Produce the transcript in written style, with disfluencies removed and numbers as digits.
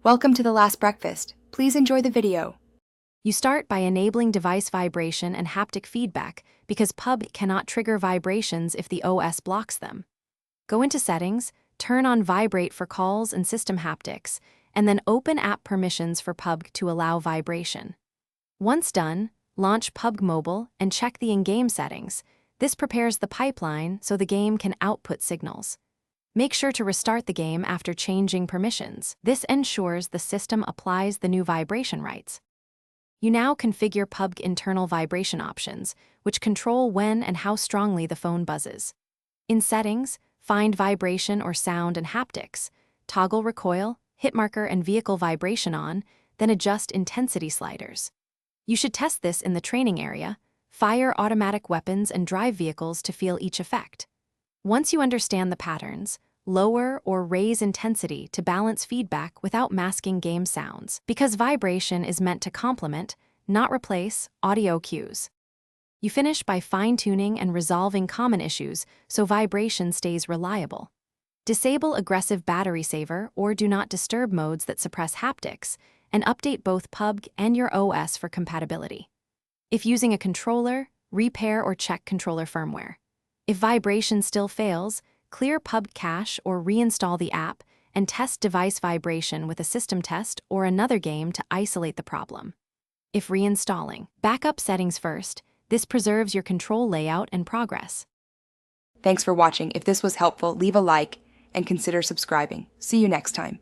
Welcome to the last breakfast. Please enjoy the video. You start by enabling device vibration and haptic feedback because PUBG cannot trigger vibrations if the OS blocks them. Go into Settings, turn on Vibrate for calls and system haptics, and then open app permissions for PUBG to allow vibration. Once done, launch PUBG Mobile and check the in-game settings. This prepares the pipeline so the game can output signals. Make sure to restart the game after changing permissions. This ensures the system applies the new vibration rights. You now configure PUBG internal vibration options, which control when and how strongly the phone buzzes. In Settings, find Vibration or Sound and Haptics, toggle recoil, hit marker, and vehicle vibration on, then adjust intensity sliders. You should test this in the training area. Fire automatic weapons and drive vehicles to feel each effect. Once you understand the patterns, lower or raise intensity to balance feedback without masking game sounds, because vibration is meant to complement, not replace, audio cues. You finish by fine-tuning and resolving common issues so vibration stays reliable. Disable aggressive battery saver or do not disturb modes that suppress haptics, and update both PUBG and your OS for compatibility. If using a controller, repair or check controller firmware. If vibration still fails, clear PUBG cache or reinstall the app and test device vibration with a system test or another game to isolate the problem. If reinstalling, backup settings first. This preserves your control layout and progress. Thanks for watching. If this was helpful, leave a like and consider subscribing. See you next time.